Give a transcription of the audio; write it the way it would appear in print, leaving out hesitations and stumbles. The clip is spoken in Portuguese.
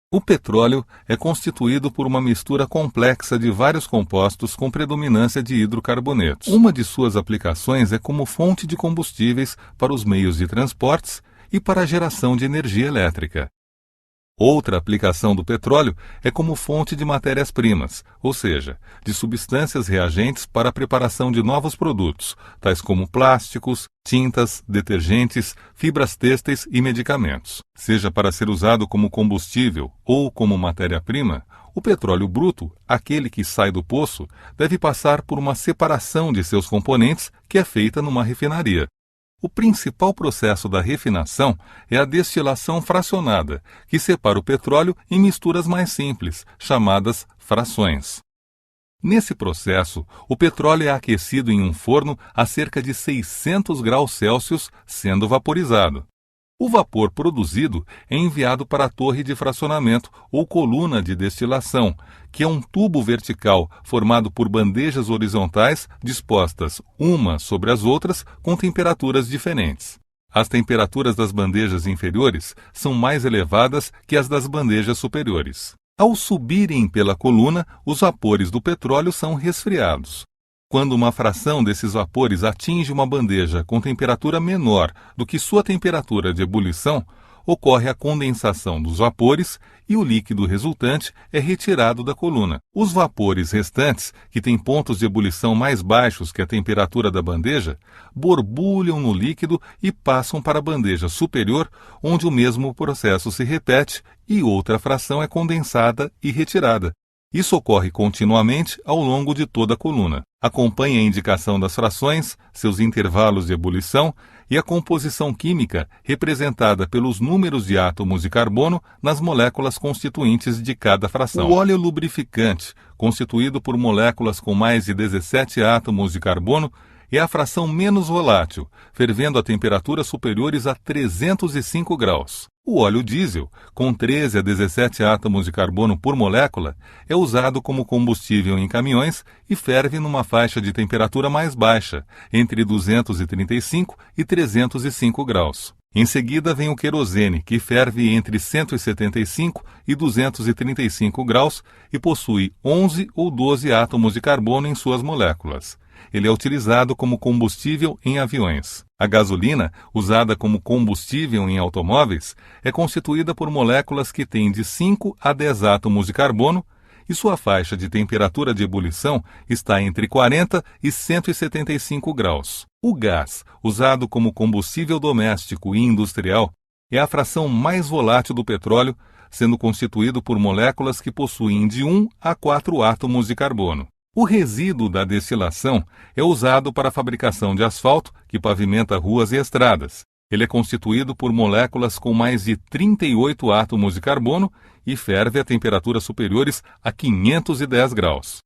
O petróleo é constituído por uma mistura complexa de vários compostos com predominância de hidrocarbonetos. Uma de suas aplicações é como fonte de combustíveis para os meios de transportes e para a geração de energia elétrica. Outra aplicação do petróleo é como fonte de matérias-primas, ou seja, de substâncias reagentes para a preparação de novos produtos, tais como plásticos, tintas, detergentes, fibras têxteis e medicamentos. Seja para ser usado como combustível ou como matéria-prima, o petróleo bruto, aquele que sai do poço, deve passar por uma separação de seus componentes que é feita numa refinaria. O principal processo da refinação é a destilação fracionada, que separa o petróleo em misturas mais simples, chamadas frações. Nesse processo, o petróleo é aquecido em um forno a cerca de 600 graus Celsius, sendo vaporizado. O vapor produzido é enviado para a torre de fracionamento ou coluna de destilação, que é um tubo vertical formado por bandejas horizontais dispostas umas sobre as outras com temperaturas diferentes. As temperaturas das bandejas inferiores são mais elevadas que as das bandejas superiores. Ao subirem pela coluna, os vapores do petróleo são resfriados. Quando uma fração desses vapores atinge uma bandeja com temperatura menor do que sua temperatura de ebulição, ocorre a condensação dos vapores e o líquido resultante é retirado da coluna. Os vapores restantes, que têm pontos de ebulição mais baixos que a temperatura da bandeja, borbulham no líquido e passam para a bandeja superior, onde o mesmo processo se repete e outra fração é condensada e retirada. Isso ocorre continuamente ao longo de toda a coluna. Acompanhe a indicação das frações, seus intervalos de ebulição e a composição química representada pelos números de átomos de carbono nas moléculas constituintes de cada fração. O óleo lubrificante, constituído por moléculas com mais de 17 átomos de carbono, é a fração menos volátil, fervendo a temperaturas superiores a 305 graus. O óleo diesel, com 13 a 17 átomos de carbono por molécula, é usado como combustível em caminhões e ferve numa faixa de temperatura mais baixa, entre 235 e 305 graus. Em seguida vem o querosene, que ferve entre 175 e 235 graus e possui 11 ou 12 átomos de carbono em suas moléculas. Ele é utilizado como combustível em aviões. A gasolina, usada como combustível em automóveis, é constituída por moléculas que têm de 5 a 10 átomos de carbono e sua faixa de temperatura de ebulição está entre 40 e 175 graus. O gás, usado como combustível doméstico e industrial, é a fração mais volátil do petróleo, sendo constituído por moléculas que possuem de 1 a 4 átomos de carbono. O resíduo da destilação é usado para a fabricação de asfalto, que pavimenta ruas e estradas. Ele é constituído por moléculas com mais de 38 átomos de carbono e ferve a temperaturas superiores a 510 graus.